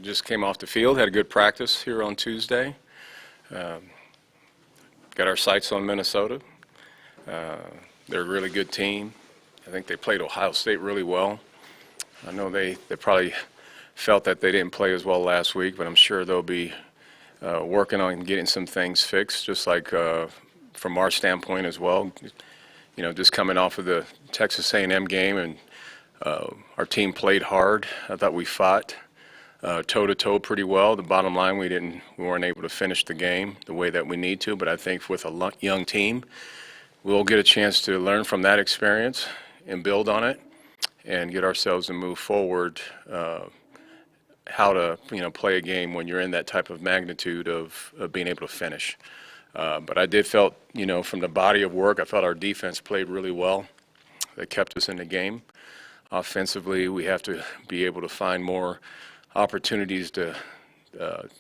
Just came off the field, had a good practice here on Tuesday. Got our sights on Minnesota. They're a really good team. I think they played Ohio State really well. I know they probably felt that they didn't play as well last week, but I'm sure they'll be working on getting some things fixed, just like from our standpoint as well. You know, just coming off of the Texas A&M game, and our team played hard. I thought we fought toe-to-toe pretty well. The bottom line, we weren't able to finish the game the way that we need to, but I think with a young team, we'll get a chance to learn from that experience and build on it and get ourselves to move forward how to, play a game when you're in that type of magnitude of being able to finish. But I did felt, from the body of work, I felt our defense played really well. They kept us in the game. Offensively, we have to be able to find more opportunities to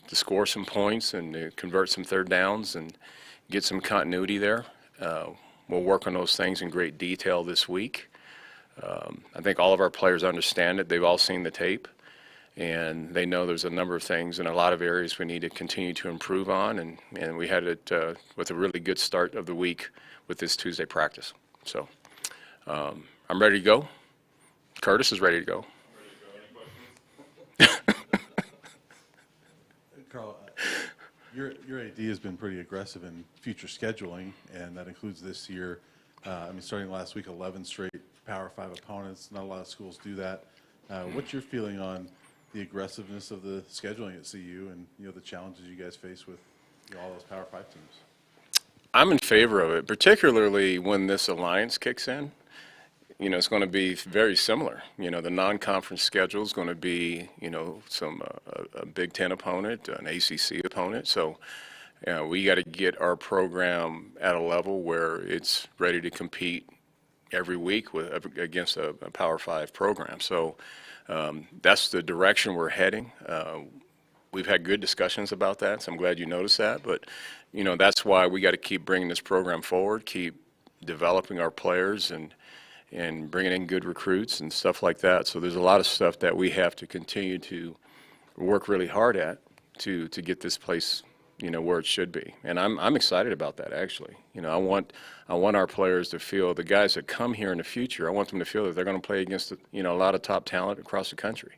score some points and to convert some third downs and get some continuity there. We'll work on those things in great detail this week. I think all of our players understand it. They've all seen the tape, and they know there's a number of things in a lot of areas we need to continue to improve on, and we had it with a really good start of the week with this Tuesday practice. So I'm ready to go. Curtis is ready to go. Karl, your AD has been pretty aggressive in future scheduling, and that includes this year. Starting last week, 11 straight Power 5 opponents. Not a lot of schools do that. What's your feeling on the aggressiveness of the scheduling at CU and the challenges you guys face with all those Power 5 teams? I'm in favor of it, particularly when this alliance kicks in. It's going to be very similar. The non-conference schedule is going to be, a Big Ten opponent, an ACC opponent. So we got to get our program at a level where it's ready to compete every week against a Power 5 program. So that's the direction we're heading. We've had good discussions about that, so I'm glad you noticed that. But, that's why we got to keep bringing this program forward, keep developing our players and bringing in good recruits and stuff like that. So there's a lot of stuff that we have to continue to work really hard at to get this place, where it should be. And I'm excited about that, actually. I want our players to feel, the guys that come here in the future, I want them to feel that they're going to play against, a lot of top talent across the country,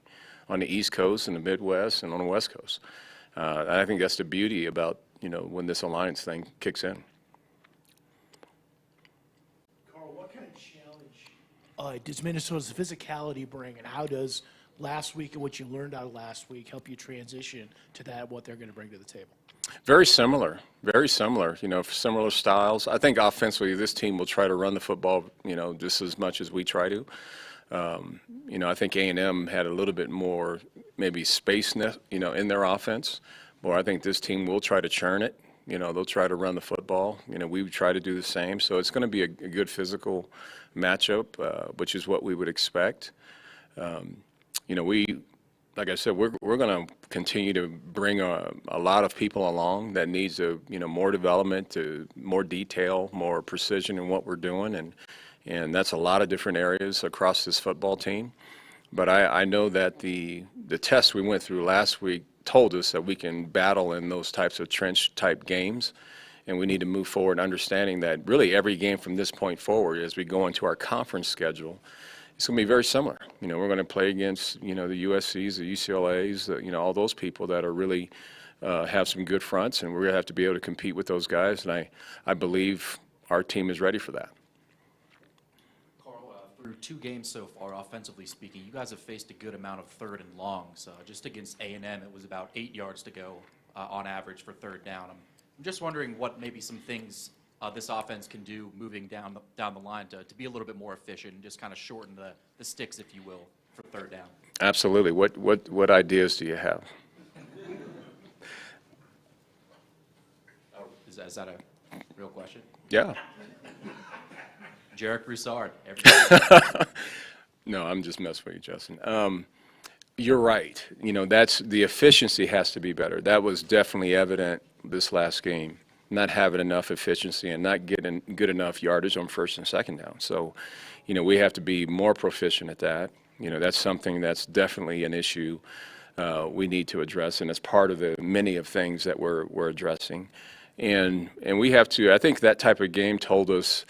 on the East Coast and the Midwest and on the West Coast. I think that's the beauty about, when this alliance thing kicks in. Does Minnesota's physicality bring, and how does last week and what you learned out of last week help you transition to that, what they're going to bring to the table? Very similar, similar styles. I think offensively this team will try to run the football, just as much as we try to. I think A&M had a little bit more maybe space, in their offense. Or I think this team will try to churn it. They'll try to run the football. We would try to do the same. So it's going to be a good physical matchup, which is what we would expect. Like I said, we're going to continue to bring a lot of people along that needs more development, to more detail, more precision in what we're doing, and that's a lot of different areas across this football team. But I know that the test we went through last week told us that we can battle in those types of trench-type games, and we need to move forward understanding that really every game from this point forward as we go into our conference schedule, it's going to be very similar. We're going to play against, the USCs, the UCLAs, all those people that are really have some good fronts, and we're going to have to be able to compete with those guys, and I believe our team is ready for that. Through 2 games so far, offensively speaking, you guys have faced a good amount of third and longs. Just against A&M, it was about 8 yards to go on average for third down. I'm just wondering what maybe some things this offense can do moving down the line to be a little bit more efficient and just kind of shorten the sticks, if you will, for third down. Absolutely. What ideas do you have? Oh, is that a real question? Yeah. Jarek Broussard. No, I'm just messing with you, Justin. You're right. That's the efficiency has to be better. That was definitely evident this last game, not having enough efficiency and not getting good enough yardage on first and second down. So, we have to be more proficient at that. That's something that's definitely an issue we need to address, and it's part of the many of things that we're addressing. And we have to, I think that type of game told us,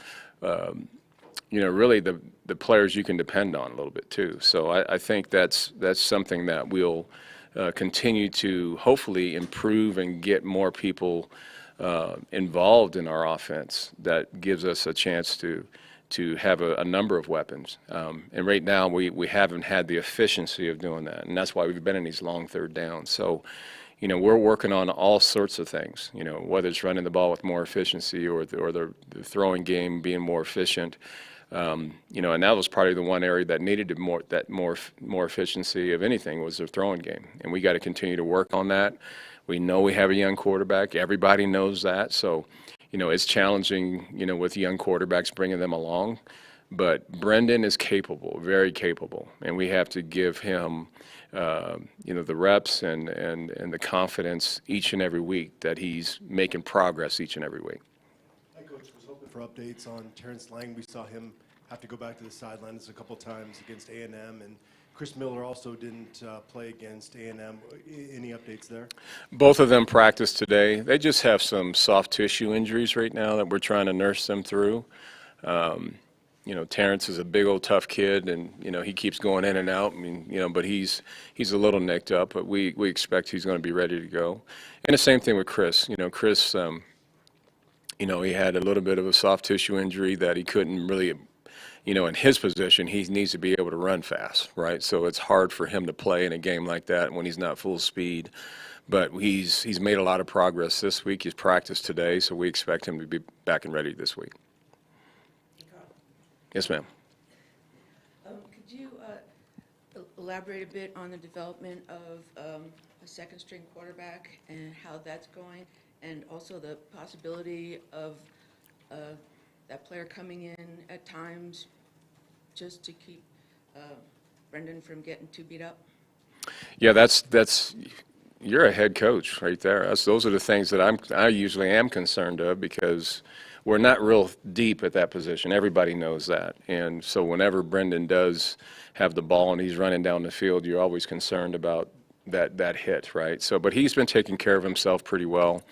really the players you can depend on a little bit too. So I think that's something that we'll continue to hopefully improve and get more people involved in our offense. That gives us a chance to have a number of weapons. And right now we haven't had the efficiency of doing that, and that's why we've been in these long third downs. So, we're working on all sorts of things, whether it's running the ball with more efficiency or the throwing game being more efficient. And that was probably the one area that needed more efficiency of anything was the throwing game. And we got to continue to work on that. We know we have a young quarterback. Everybody knows that. So, it's challenging, with young quarterbacks, bringing them along. But Brendan is capable, very capable, and we have to give him, the reps and the confidence each and every week that he's making progress each and every week. Hi, Coach. Was hoping for updates on Terence. We saw him have to go back to the sidelines a couple times against A&M, and Chris Miller also didn't play against A&M. Any updates there? Both of them practiced today. They just have some soft tissue injuries right now that we're trying to nurse them through. Terence is a big old tough kid, and he keeps going in and out. But he's a little nicked up, but we expect he's going to be ready to go. And the same thing with Chris. Chris, he had a little bit of a soft tissue injury that he couldn't really. In his position, he needs to be able to run fast, right? So it's hard for him to play in a game like that when he's not full speed. But he's made a lot of progress this week. He's practiced today, so we expect him to be back and ready this week. Yes, ma'am. Could you elaborate a bit on the development of a second-string quarterback and how that's going, and also the possibility of that player coming in at times just to keep Brendan from getting too beat up? Yeah, that's you're a head coach right there. Those are the things that I usually am concerned of, because we're not real deep at that position. Everybody knows that. And so whenever Brendan does have the ball and he's running down the field, you're always concerned about that hit, right? So, but he's been taking care of himself pretty well.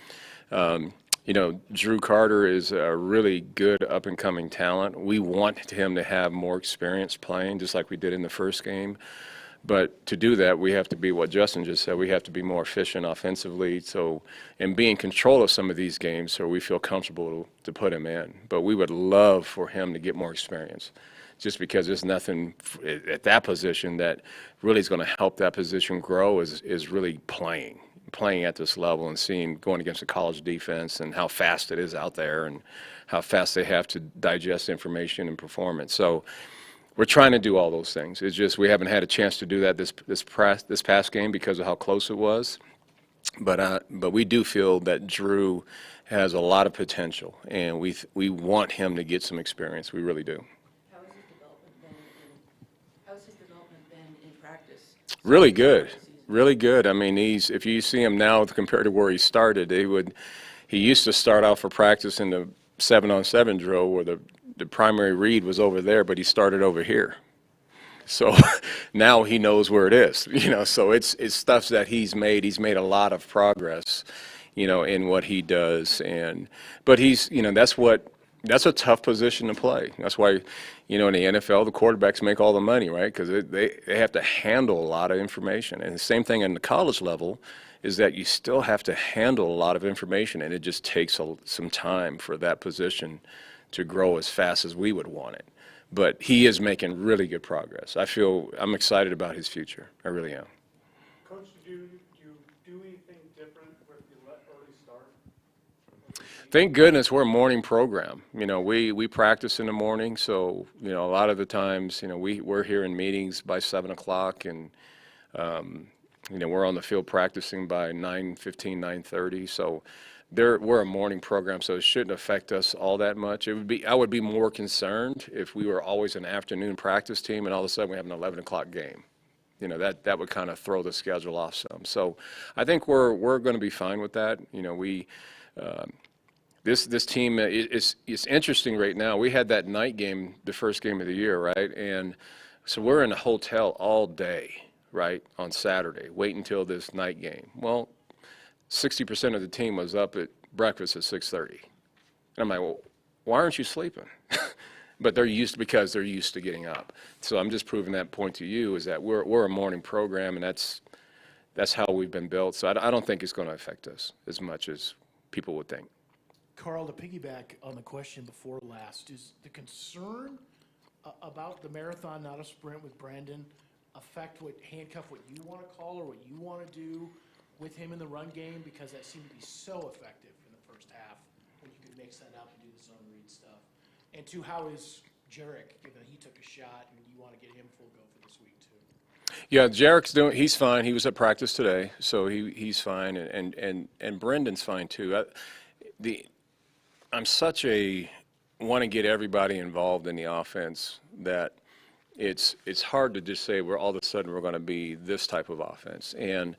Drew Carter is a really good up-and-coming talent. We want him to have more experience playing, just like we did in the first game. But to do that, we have to be what Justin just said. We have to be more efficient offensively, and be in control of some of these games so we feel comfortable to put him in. But we would love for him to get more experience, just because there's nothing at that position that really is going to help that position grow is really playing at this level and going against the college defense and how fast it is out there and how fast they have to digest information and performance. So we're trying to do all those things. It's just we haven't had a chance to do that this past game because of how close it was. But we do feel that Drew has a lot of potential, and we want him to get some experience. We really do. How has his development been in practice? Really good. Really good. I mean, if you see him now compared to where he started, he used to start out for practice in the 7-on-7 drill where the primary read was over there, but he started over here. So now he knows where it is, so it's stuff that he's made. He's made a lot of progress, in what he does. But that's a tough position to play. That's why, in the NFL, the quarterbacks make all the money, right? Because they have to handle a lot of information. And the same thing in the college level is that you still have to handle a lot of information, and it just takes some time for that position to grow as fast as we would want it. But he is making really good progress. I'm excited about his future. I really am. Coach, did you do anything different with the early start? Thank goodness we're a morning program. We practice in the morning, so a lot of the times, we're here in meetings by 7 o'clock, and we're on the field practicing by 9:15, 9:30. So we're a morning program, so it shouldn't affect us all that much. I would be more concerned if we were always an afternoon practice team and all of a sudden we have an 11 o'clock game. That would kind of throw the schedule off some. So I think we're going to be fine with that. This team is interesting right now. We had that night game, the first game of the year, right? And so we're in a hotel all day, right, on Saturday. Wait until this night game. Well, 60% of the team was up at breakfast at 6:30. And I'm like, well, why aren't you sleeping? But because they're used to getting up. So I'm just proving that point to you is that we're a morning program, and that's how we've been built. So I don't think it's going to affect us as much as people would think. Carl, to piggyback on the question before last, is the concern about the marathon, not a sprint with Brandon, handcuff what you want to call or what you want to do with him in the run game? Because that seemed to be so effective in the first half when you could mix that up and do the zone read stuff. And two, how is Jarek, given he took a shot and you want to get him full go for this week too? Yeah, he's fine. He was at practice today, so he's fine, and Brendan's fine too. I'm such a want to get everybody involved in the offense that it's hard to just say all of a sudden we're going to be this type of offense. And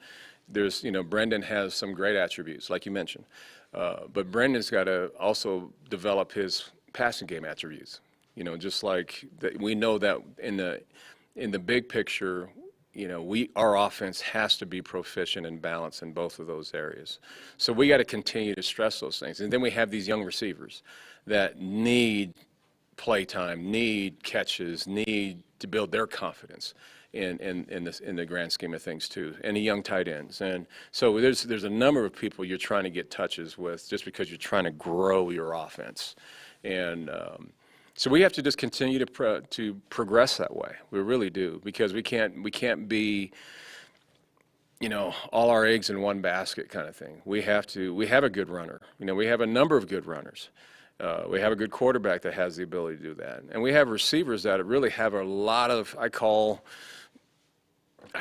there's, Brendan has some great attributes, like you mentioned, but Brendan's got to also develop his passing game attributes. Just like we know that in the big picture, our offense has to be proficient and balanced in both of those areas. So we got to continue to stress those things. And then we have these young receivers that need play time, need catches, need to build their confidence in the grand scheme of things too, and the young tight ends. And so there's a number of people you're trying to get touches with just because you're trying to grow your offense. And so we have to just continue to progress that way. We really do, because we can't be, all our eggs in one basket kind of thing. We have a good runner. We have a number of good runners. We have a good quarterback that has the ability to do that. And we have receivers that really have a lot of, I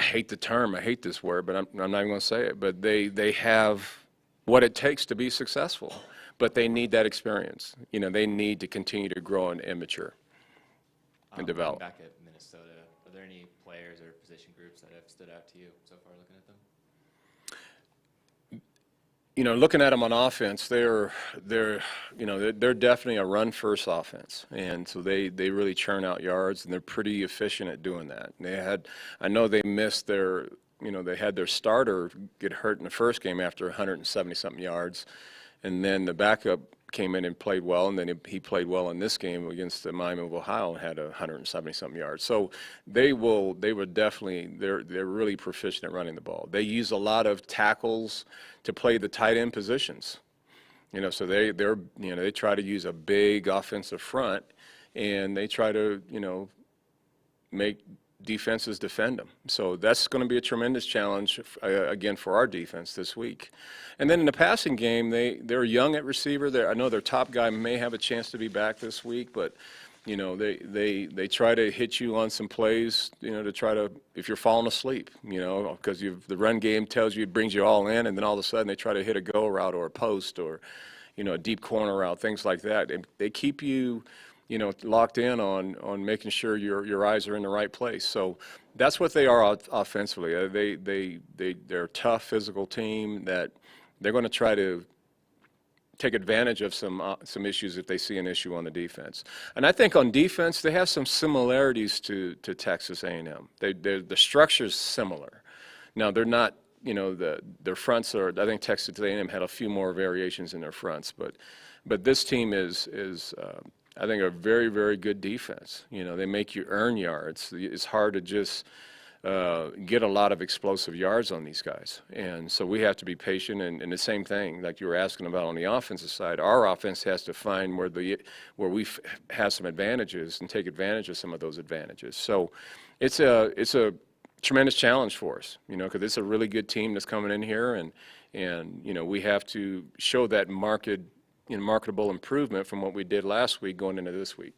hate the term, I hate this word, but I'm not even going to say it, but they have what it takes to be successful. But they need that experience. They need to continue to grow and mature and develop. Back at Minnesota, are there any players or position groups that have stood out to you so far looking at them? Looking at them on offense, they're definitely a run-first offense, and so they really churn out yards, and they're pretty efficient at doing that. I know they missed they had their starter get hurt in the first game after 170-something yards, and then the backup came in and played well, and then he played well in this game against the Miami of Ohio and had 170-something yards. So they're really proficient at running the ball. They use a lot of tackles to play the tight end positions. So they try to use a big offensive front, and they try to make defenses defend them. So that's going to be a tremendous challenge, again, for our defense this week. And then in the passing game, they're young at receiver. I know their top guy may have a chance to be back this week, but they try to hit you on some plays, to try to, if you're falling asleep, because the run game tells you, it brings you all in, and then all of a sudden they try to hit a go route or a post or, a deep corner route, things like that. They keep you locked in on making sure your eyes are in the right place. So that's what they are offensively. They're a tough physical team that they're going to try to take advantage of some issues if they see an issue on the defense. And I think on defense they have some similarities to Texas A&M. The structure's similar. Now they're not. Their fronts are. I think Texas A&M had a few more variations in their fronts, but this team is I think a very, very good defense. They make you earn yards. It's hard to just get a lot of explosive yards on these guys. And so we have to be patient. And the same thing, like you were asking about on the offensive side, our offense has to find where we have some advantages and take advantage of some of those advantages. So it's a tremendous challenge for us, because it's a really good team that's coming in here. And we have to show that marketable improvement from what we did last week going into this week.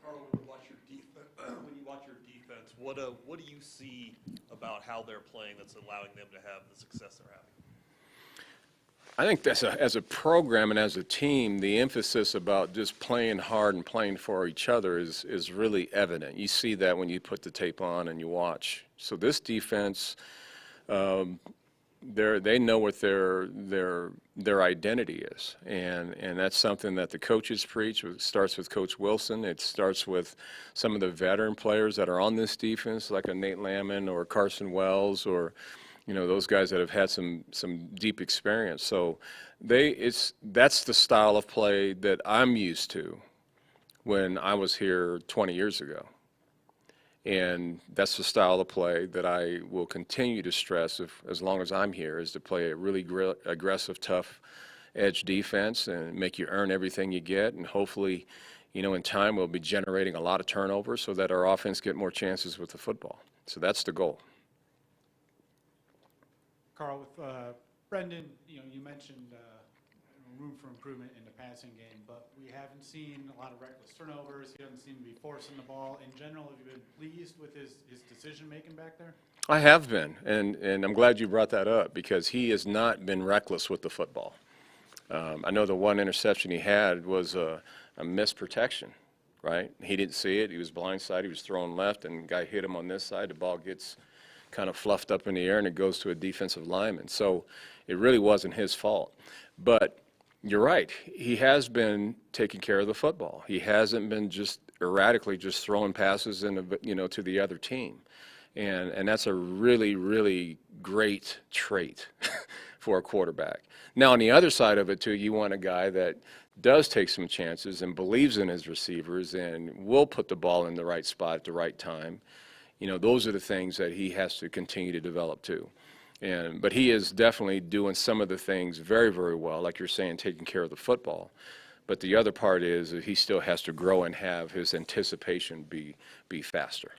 Karl, when you watch your defense, what do you see about how they're playing that's allowing them to have the success they're having? I think as a program and as a team, the emphasis about just playing hard and playing for each other is really evident. You see that when you put the tape on and you watch. So this defense, they know what their identity is, and that's something that the coaches preach. It starts with Coach Wilson. It starts with some of the veteran players that are on this defense, like a Nate Lamon or Carson Wells, or those guys that have had some deep experience. So that's the style of play that I'm used to when I was here 20 years ago. And that's the style of play that I will continue to stress as long as I'm here, is to play a really aggressive, tough edge defense and make you earn everything you get. And hopefully, in time we'll be generating a lot of turnovers so that our offense get more chances with the football. So that's the goal. Karl, with Brendan, you mentioned room for improvement in the passing game, but we haven't seen a lot of reckless turnovers. He doesn't seem to be forcing the ball. In general, have you been pleased with his decision-making back there? I have been, and I'm glad you brought that up, because he has not been reckless with the football. I know the one interception he had was a missed protection, right? He didn't see it. He was blindside. He was throwing left, and the guy hit him on this side. The ball gets kind of fluffed up in the air, and it goes to a defensive lineman. So it really wasn't his fault. But you're right. He has been taking care of the football. He hasn't been just erratically just throwing passes to the other team. And that's a really, really great trait for a quarterback. Now, on the other side of it, too, you want a guy that does take some chances and believes in his receivers and will put the ball in the right spot at the right time. Those are the things that he has to continue to develop, too. But he is definitely doing some of the things very, very well, like you're saying, taking care of the football. But the other part is that he still has to grow and have his anticipation be faster.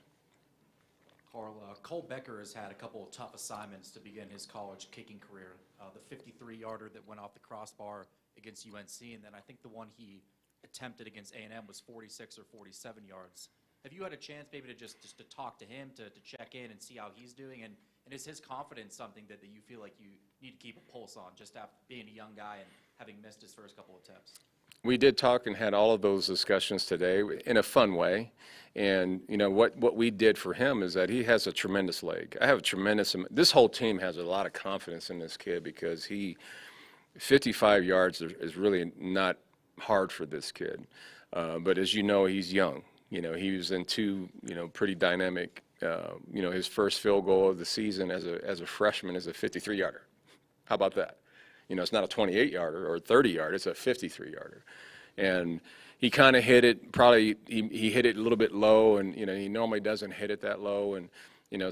Karl, Cole Becker has had a couple of tough assignments to begin his college kicking career. The 53-yarder that went off the crossbar against UNC, and then I think the one he attempted against A&M was 46 or 47 yards. Have you had a chance maybe to just to talk to him, to check in and see how he's doing? And is his confidence something that you feel like you need to keep a pulse on, just after being a young guy and having missed his first couple of attempts? We did talk and had all of those discussions today in a fun way. And, what we did for him is that he has a tremendous leg. I have this whole team has a lot of confidence in this kid, because 55 yards is really not hard for this kid. But as you know, he's young. He was in two, pretty dynamic, his first field goal of the season as a freshman is a 53-yarder. How about that? It's not a 28-yarder or a 30-yarder, it's a 53-yarder. And he kind of hit it, he hit it a little bit low, and, he normally doesn't hit it that low. And,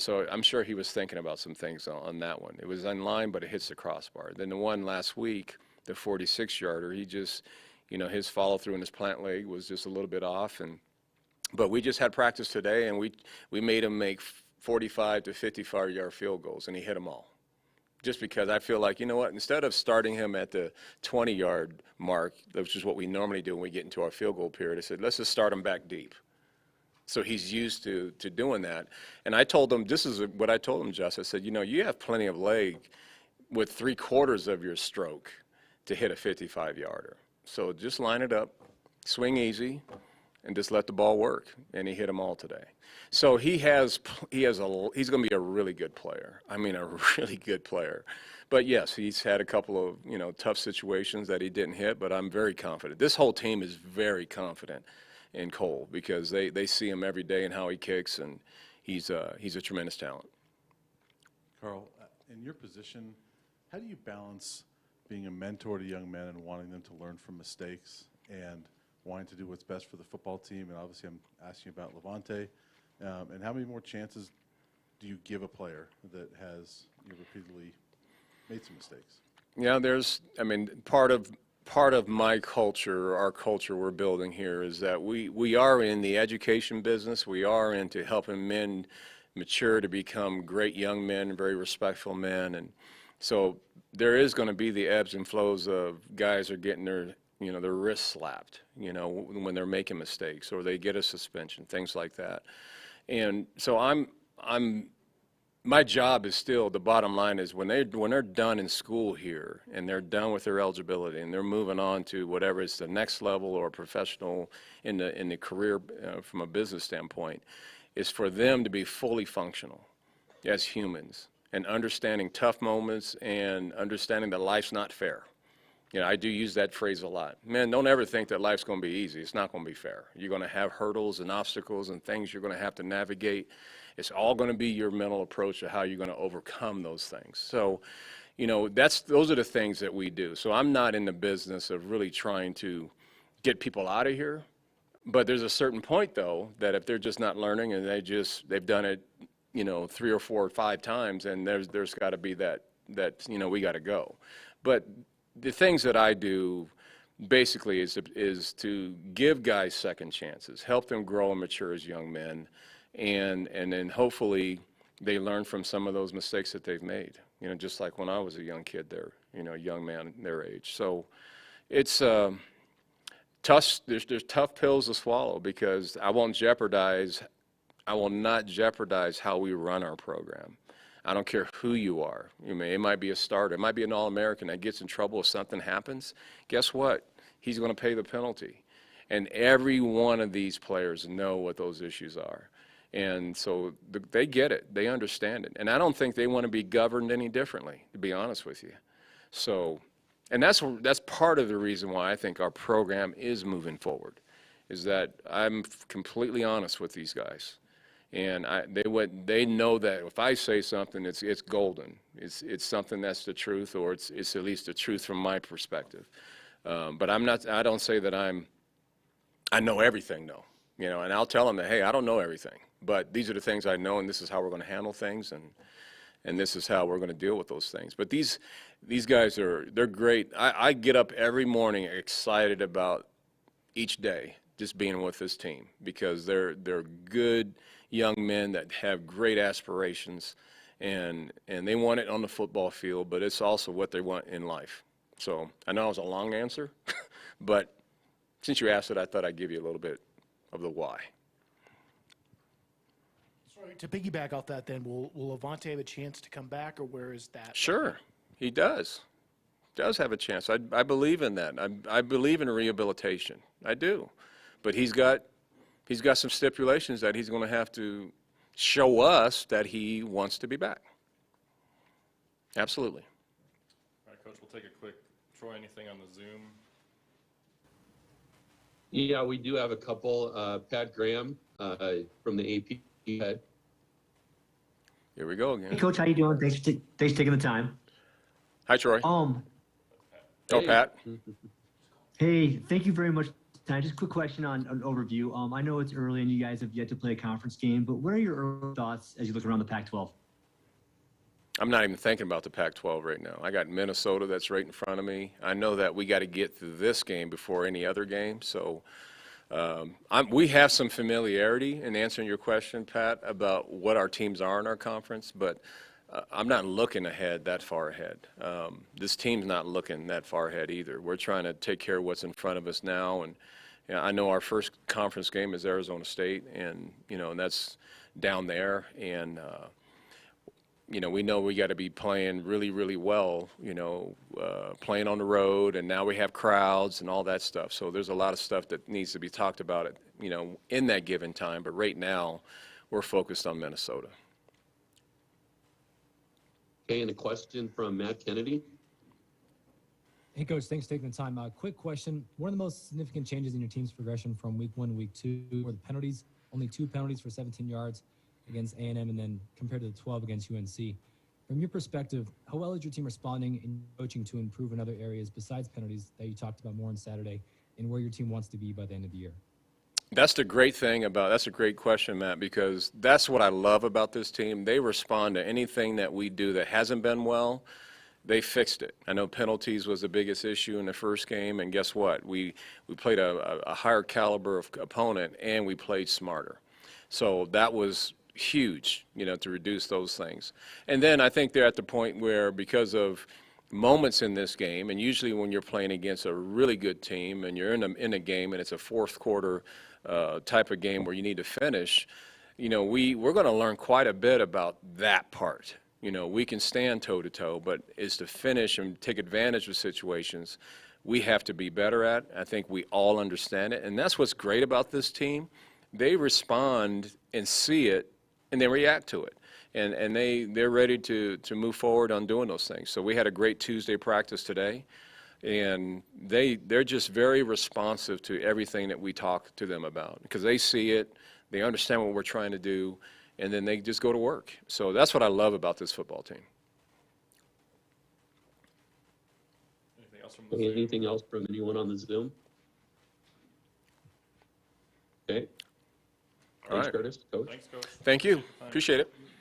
so I'm sure he was thinking about some things on that one. It was in line, but it hits the crossbar. Then the one last week, the 46-yarder, he just, his follow-through and his plant leg was just a little bit off. But we just had practice today, and we made him make 45 to 55-yard field goals, and he hit them all. Just because I feel like, instead of starting him at the 20-yard mark, which is what we normally do when we get into our field goal period, I said, let's just start him back deep. So he's used to doing that. And I told him, this is what I told him, Jess. I said, you have plenty of leg with 3/4 of your stroke to hit a 55-yarder. So just line it up, swing easy, and just let the ball work. And he hit them all today. So he's going to be a really good player. I mean, a really good player. But yes, he's had a couple of, tough situations that he didn't hit, but I'm very confident. This whole team is very confident in Cole, because they see him every day and how he kicks, and he's a tremendous talent. Karl, in your position, how do you balance being a mentor to young men and wanting them to learn from mistakes and wanting to do what's best for the football team? And obviously I'm asking about Levante. And how many more chances do you give a player that has repeatedly made some mistakes? Yeah, part of my culture, our culture we're building here, is that we are in the education business. We are into helping men mature to become great young men, very respectful men. And so there is going to be the ebbs and flows of guys are getting their wrists slapped, when they're making mistakes, or they get a suspension, things like that. And so my job is still, the bottom line is when they're done in school here and they're done with their eligibility and they're moving on to whatever is the next level or professional in the career from a business standpoint, is for them to be fully functional as humans and understanding tough moments and understanding that life's not fair. You know, I do use that phrase a lot. Man, don't ever think that life's going to be easy. It's not going to be fair. You're going to have hurdles and obstacles and things you're going to have to navigate. It's all going to be your mental approach to how you're going to overcome those things. So, you know, those are the things that we do. So I'm not in the business of really trying to get people out of here. But there's a certain point, though, that if they're just not learning and they've done it, you know, 3 or 4 or 5 times, and there's got to be that you know, we got to go. But the things that I do basically is to give guys second chances, help them grow and mature as young men, and then hopefully they learn from some of those mistakes that they've made. You know, just like when I was a young kid there, you know, a young man their age. So it's tough. There's tough pills to swallow because I will not jeopardize how we run our program. I don't care who you are. It might be a starter. It might be an All-American that gets in trouble if something happens. Guess what? He's going to pay the penalty. And every one of these players know what those issues are. And so they get it. They understand it. And I don't think they want to be governed any differently, to be honest with you. So, and that's part of the reason why I think our program is moving forward, is that I'm completely honest with these guys. And they know that if I say something, it's golden. It's something that's the truth, or it's at least the truth from my perspective. But I don't say that I know everything, though. You know, and I'll tell them that, hey, I don't know everything, but these are the things I know, and this is how we're going to handle things, and this is how we're going to deal with those things. But these guys they're great. I get up every morning excited about each day just being with this team because they're good young men that have great aspirations, and they want it on the football field, but it's also what they want in life. So I know it was a long answer, but since you asked it, I thought I'd give you a little bit of the why. Sorry, to piggyback off that then, will Avante have a chance to come back, or where is that? Sure, he does have a chance. I believe in that. I believe in rehabilitation. I do. But he's got some stipulations that he's going to have to show us that he wants to be back. Absolutely. All right, Coach, we'll take a quick, Troy, anything on the Zoom? Yeah, we do have a couple. Pat Graham from the AP Head. Here we go again. Hey, Coach, how you doing? Thanks for taking the time. Hi, Troy. Hey. Pat. Hey, thank you very much. Just a quick question on an overview. I know it's early and you guys have yet to play a conference game, but what are your early thoughts as you look around the Pac-12? I'm not even thinking about the Pac-12 right now. I got Minnesota that's right in front of me. I know that we got to get through this game before any other game. So we have some familiarity in answering your question, Pat, about what our teams are in our conference, but I'm not looking ahead that far ahead. This team's not looking that far ahead either. We're trying to take care of what's in front of us now, and you know, I know our first conference game is Arizona State, and you know, and that's down there, and you know, we know we got to be playing really, really well. You know, playing on the road, and now we have crowds and all that stuff. So there's a lot of stuff that needs to be talked about, you know, in that given time. But right now, we're focused on Minnesota. Okay, and a question from Matt Kennedy. Hey, Coach, thanks for taking the time. Quick question. One of the most significant changes in your team's progression from week 1 to week 2 were the penalties, only 2 penalties for 17 yards against A&M, and then compared to the 12 against UNC. From your perspective, how well is your team responding in coaching to improve in other areas besides penalties that you talked about more on Saturday, and where your team wants to be by the end of the year? That's a great question, Matt, because that's what I love about this team. They respond to anything that we do that hasn't been well. They fixed it. I know penalties was the biggest issue in the first game, and guess what? We played a higher caliber of opponent, and we played smarter. So that was huge, you know, to reduce those things. And then I think they're at the point where, because of moments in this game, and usually when you're playing against a really good team and you're in a game and it's a fourth quarter type of game where you need to finish, you know, we're going to learn quite a bit about that part. You know, we can stand toe-to-toe, but is to finish and take advantage of situations we have to be better at. I think we all understand it, and that's what's great about this team. They respond and see it, and they react to it. and they're ready to move forward on doing those things. So we had a great Tuesday practice today, and they're just very responsive to everything that we talk to them about, because they see it, they understand what we're trying to do, and then they just go to work. So that's what I love about this football team. Anything else from the Zoom? Anything else from anyone on the Zoom? Okay. All Thanks, right. Curtis. Coach. Thanks, Coach. Thank you. Appreciate the time. Appreciate it.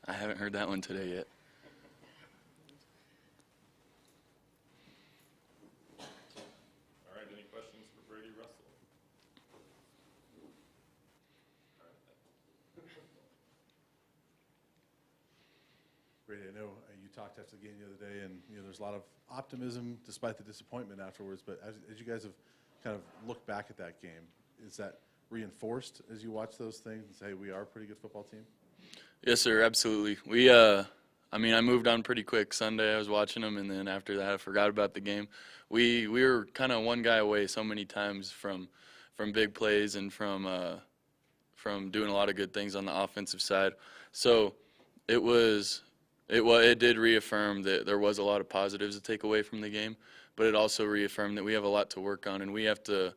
I haven't heard that one today yet. All right, any questions for Brady Russell? Brady, I know you talked after the game the other day, and there's a lot of optimism despite the disappointment afterwards. But as you guys have kind of looked back at that game, is that reinforced as you watch those things and say we are a pretty good football team? Yes, sir, absolutely. I moved on pretty quick. Sunday I was watching them, and then after that I forgot about the game. We were kind of one guy away so many times from big plays and from doing a lot of good things on the offensive side. So it did reaffirm that there was a lot of positives to take away from the game, but it also reaffirmed that we have a lot to work on, and we have to,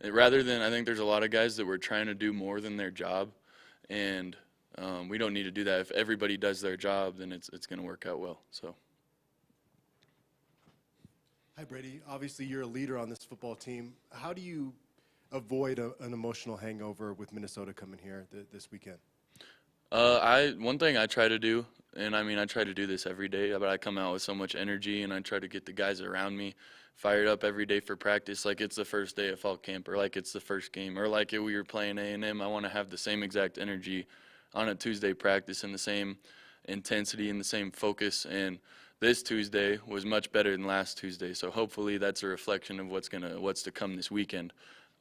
rather than, I think there's a lot of guys that were trying to do more than their job, and we don't need to do that. If everybody does their job, then it's going to work out well. So. Hi, Brady. Obviously, you're a leader on this football team. How do you avoid an emotional hangover with Minnesota coming here this weekend? One thing I try to do, and I try to do this every day, but I come out with so much energy, and I try to get the guys around me fired up every day for practice, like it's the first day of fall camp, or like it's the first game, or like if we were playing A&M. I want to have the same exact energy on a Tuesday practice and the same intensity and the same focus. And this Tuesday was much better than last Tuesday, so hopefully that's a reflection of what's to come this weekend.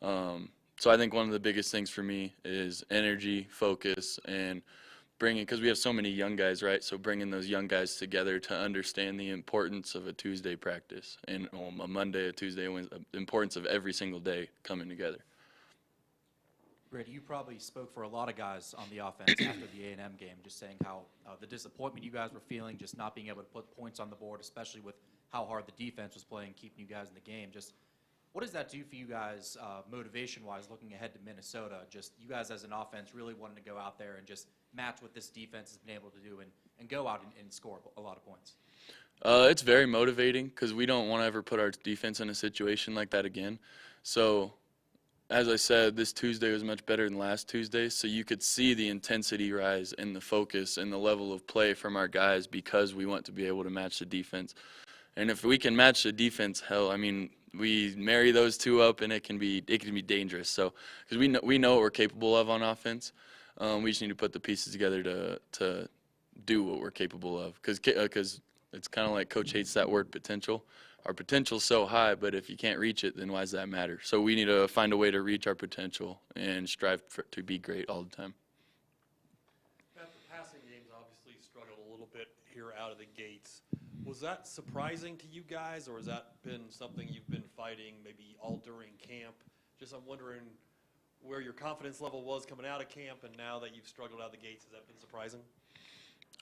So I think one of the biggest things for me is energy, focus, and because we have so many young guys, right? So bringing those young guys together to understand the importance of a Tuesday practice, and a Monday, a Tuesday, the importance of every single day coming together. Brady, you probably spoke for a lot of guys on the offense after the A&M game, just saying how the disappointment you guys were feeling, just not being able to put points on the board, especially with how hard the defense was playing, keeping you guys in the game. Just what does that do for you guys motivation-wise looking ahead to Minnesota? Just you guys as an offense really wanting to go out there and just match what this defense has been able to do and go out and score a lot of points? It's very motivating because we don't want to ever put our defense in a situation like that again. So as I said, this Tuesday was much better than last Tuesday, so you could see the intensity rise and the focus and the level of play from our guys because we want to be able to match the defense. And if we can match the defense, we marry those two up, and it can be dangerous. So because we know what we're capable of on offense, we just need to put the pieces together to do what we're capable of. Because it's kind of like Coach hates that word potential. Our potential's so high, but if you can't reach it, then why does that matter? So we need to find a way to reach our potential and strive to be great all the time. Matt, the passing games obviously struggled a little bit here out of the gates. Was that surprising to you guys, or has that been something you've been fighting maybe all during camp? I'm wondering where your confidence level was coming out of camp, and now that you've struggled out of the gates, has that been surprising?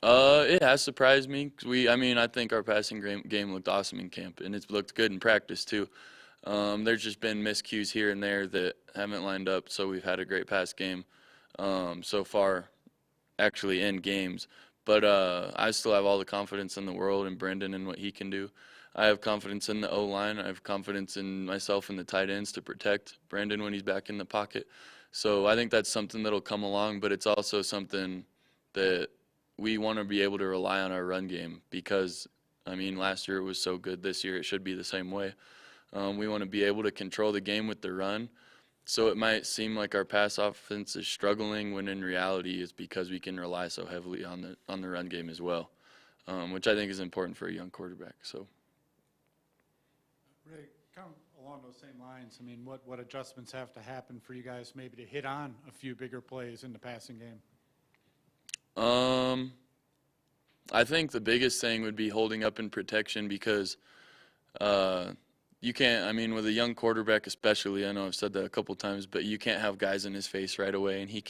It has surprised me. I think our passing game looked awesome in camp, and it's looked good in practice too. There's just been miscues here and there that haven't lined up, so we've had a great pass game so far, actually in games. But I still have all the confidence in the world in Brendan and what he can do. I have confidence in the O-line. I have confidence in myself and the tight ends to protect Brendan when he's back in the pocket. So I think that's something that'll come along, but it's also something that we want to be able to rely on our run game because, last year it was so good. This year it should be the same way. We want to be able to control the game with the run So it might seem like our pass offense is struggling when in reality it's because we can rely so heavily on the run game as well, which I think is important for a young quarterback. So. Ray, kind of along those same lines, I mean, what adjustments have to happen for you guys maybe to hit on a few bigger plays in the passing game? I think the biggest thing would be holding up in protection because you can't, I mean, with a young quarterback especially, I know I've said that a couple times, but you can't have guys in his face right away, and he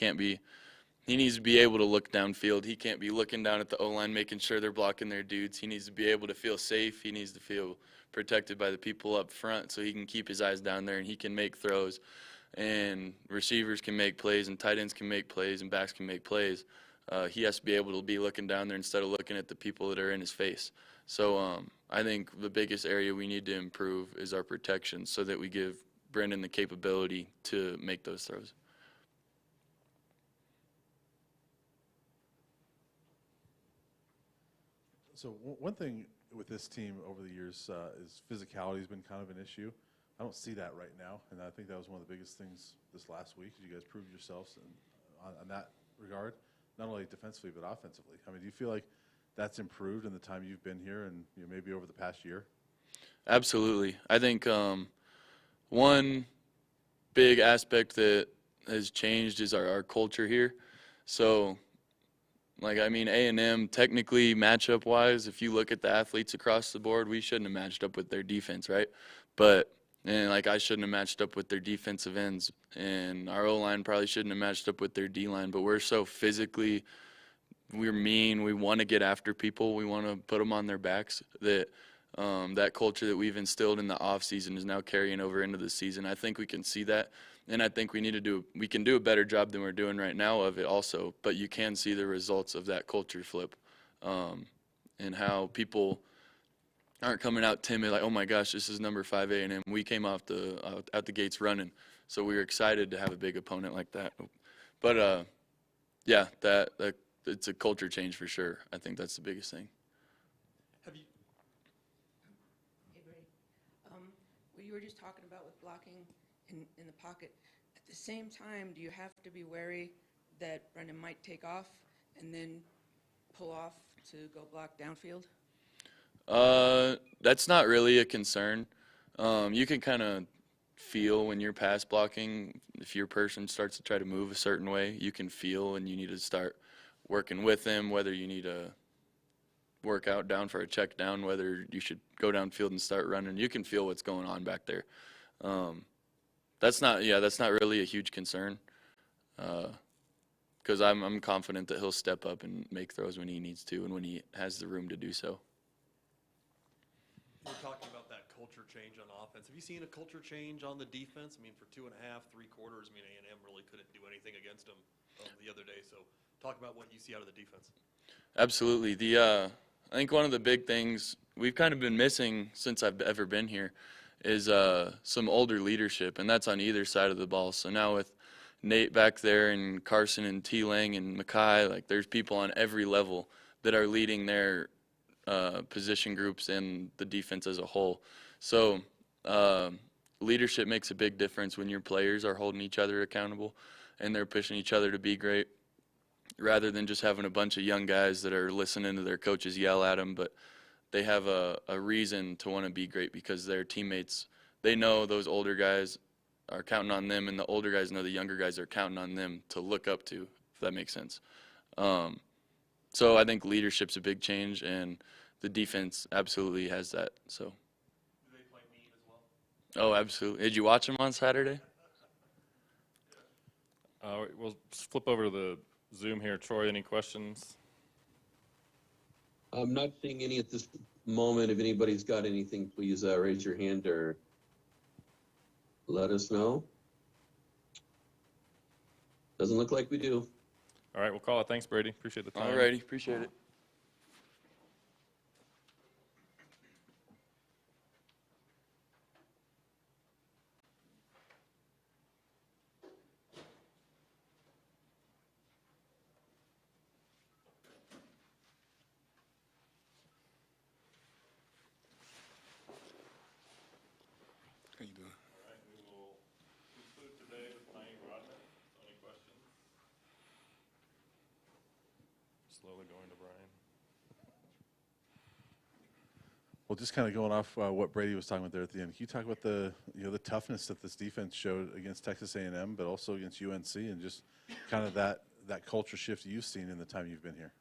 needs to be able to look downfield. He can't be looking down at the O-line making sure they're blocking their dudes. He needs to be able to feel safe. He needs to feel protected by the people up front so he can keep his eyes down there and he can make throws. And receivers can make plays and tight ends can make plays and backs can make plays. He has to be able to be looking down there instead of looking at the people that are in his face. So I think the biggest area we need to improve is our protection so that we give Brendan the capability to make those throws. So one thing with this team over the years is physicality has been kind of an issue. I don't see that right now, and I think that was one of the biggest things this last week. You guys proved yourselves on that regard, not only defensively but offensively. I mean, do you feel like that's improved in the time you've been here and maybe over the past year? Absolutely. I think one big aspect that has changed is our culture here. So, like, I mean, A&M, technically, matchup-wise, if you look at the athletes across the board, we shouldn't have matched up with their defense, right? I shouldn't have matched up with their defensive ends, and our O-line probably shouldn't have matched up with their D-line, but we're so physically, we're mean, we want to get after people, we want to put them on their backs, that that culture that we've instilled in the offseason is now carrying over into the season. I think we can see that. And I think we can do a better job than we're doing right now of it also, but you can see the results of that culture flip and how people aren't coming out timid like, oh my gosh, this is number 5 A&M. We came out the gates running, so we were excited to have a big opponent like that. But yeah, that it's a culture change for sure. I think that's the biggest thing. Have you? Hey, Brady. What you were just talking about with blocking in the pocket. At the same time, do you have to be wary that Brendan might take off and then pull off to go block downfield? That's not really a concern. You can kind of feel when you're pass blocking, if your person starts to try to move a certain way, you can feel and you need to start working with them, whether you need to work out down for a check down, whether you should go downfield and start running. You can feel what's going on back there. That's not really a huge concern because I'm confident that he'll step up and make throws when he needs to and when he has the room to do so. We're talking about that culture change on offense. Have you seen a culture change on the defense? I mean, for 2.5, 3 quarters, I mean, A&M really couldn't do anything against them the other day. So talk about what you see out of the defense. Absolutely. I think one of the big things we've kind of been missing since I've ever been here is some older leadership, and that's on either side of the ball. So now with Nate back there and Carson and T. Lang and Mackay, like there's people on every level that are leading their position groups and the defense as a whole. So leadership makes a big difference when your players are holding each other accountable and they're pushing each other to be great rather than just having a bunch of young guys that are listening to their coaches yell at them, but they have a reason to want to be great because their teammates, they know those older guys are counting on them and the older guys know the younger guys are counting on them to look up to, if that makes sense. So I think leadership's a big change, and the defense absolutely has that. So. Do they play mean as well? Oh, absolutely. Did you watch them on Saturday? We'll just flip over to the Zoom here. Troy, any questions? I'm not seeing any at this moment. If anybody's got anything, please raise your hand or let us know. Doesn't look like we do. All right, we'll call it. Thanks, Brady. Appreciate the time. All righty. Appreciate it. How you doing? All right, we will conclude today slowly going to Brian. Well, just kind of going off what Brady was talking about there at the end, can you talk about the the toughness that this defense showed against Texas A&M, but also against UNC, and just kind of that culture shift you've seen in the time you've been here?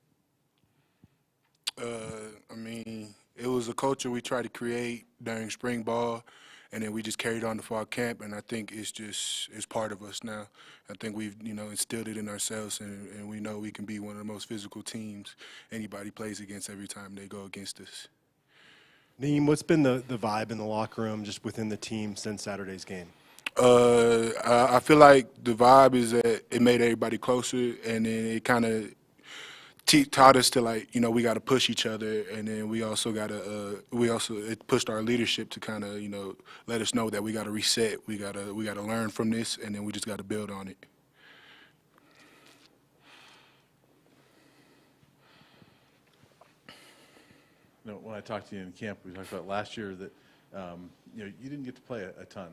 I mean, it was a culture we tried to create during spring ball, and then we just carried on to fall camp, and I think it's part of us now. I think we've, instilled it in ourselves, and we know we can be one of the most physical teams anybody plays against every time they go against us. Naeem, what's been the vibe in the locker room just within the team since Saturday's game? I feel like the vibe is that it made everybody closer, and then it kind of taught us to, like, we got to push each other, and then we also got to it pushed our leadership to kind of let us know that we got to reset, we got to learn from this, and then we just got to build on it. When I talked to you in camp, we talked about last year that you didn't get to play a ton,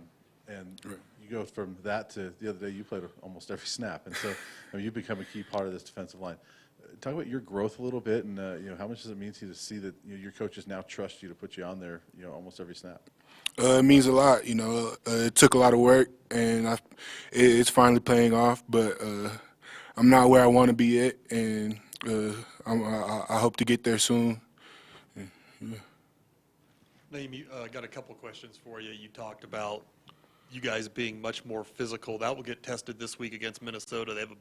and you go from that to the other day you played almost every snap, and so you've become a key part of this defensive line. Talk about your growth a little bit, and how much does it mean to you to see that your coaches now trust you to put you on there almost every snap? It means a lot. It took a lot of work, and it's finally paying off. But I'm not where I want to be at, and I hope to get there soon. Yeah. Naeem, I got a couple questions for you. You talked about you guys being much more physical. That will get tested this week against Minnesota. They have a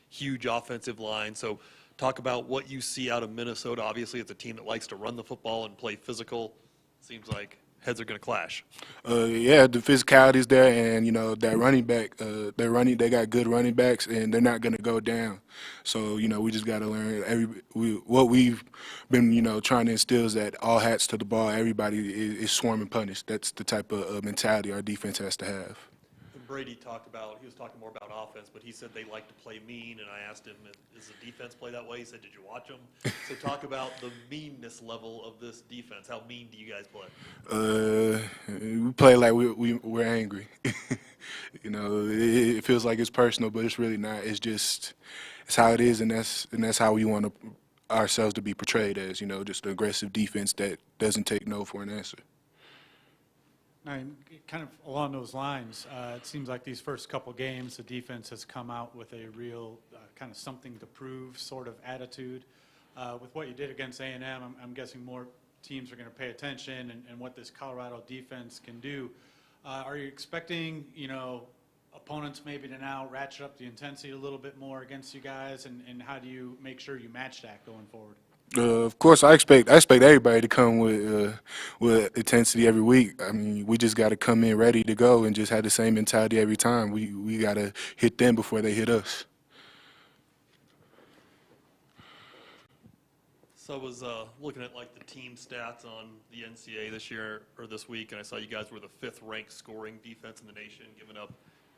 huge offensive line. So talk about what you see out of Minnesota. Obviously, it's a team that likes to run the football and play physical. Seems like heads are going to clash. Yeah, the physicality is there, and that running back, they got good running backs, and they're not going to go down. So we just got to learn what we've been trying to instill is that all hats to the ball. Everybody is swarm and punish. That's the type of mentality our defense has to have. Brady he was talking more about offense, but he said they like to play mean, and I asked him, does the defense play that way? He said, did you watch them? So talk about the meanness level of this defense. How mean do you guys play? We play like we're angry. It feels like it's personal, but it's really not. It's how it is, and that's how we want ourselves to be portrayed as, just an aggressive defense that doesn't take no for an answer. Kind of along those lines, it seems like these first couple games, the defense has come out with a real kind of something to prove sort of attitude. With what you did against A&M, I'm guessing more teams are going to pay attention and what this Colorado defense can do. Are you expecting, opponents maybe to now ratchet up the intensity a little bit more against you guys, and how do you make sure you match that going forward? Of course, I expect everybody to come with intensity every week. I mean, we just got to come in ready to go and just have the same mentality every time. We got to hit them before they hit us. So I was looking at like the team stats on the NCAA this year or this week, and I saw you guys were the 5th ranked scoring defense in the nation, giving up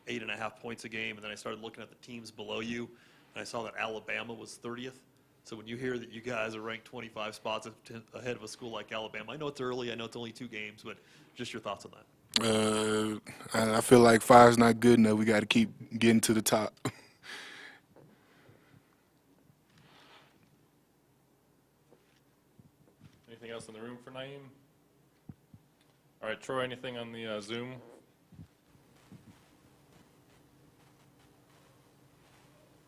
8.5 points a game. And then I started looking at the teams below you, and I saw that Alabama was 30th. So when you hear that you guys are ranked 25 spots ahead of a school like Alabama, I know it's early, I know it's only 2 games, but just your thoughts on that. I feel like 5's not good enough. We got to keep getting to the top. Anything else in the room for Naeem? All right, Troy, anything on the Zoom?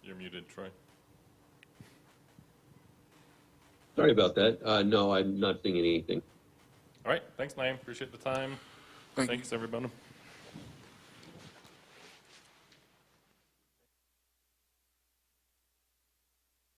You're muted, Troy. Sorry about that. No, I'm not seeing anything. All right, thanks, Naeem. Appreciate the time. Thanks, everybody.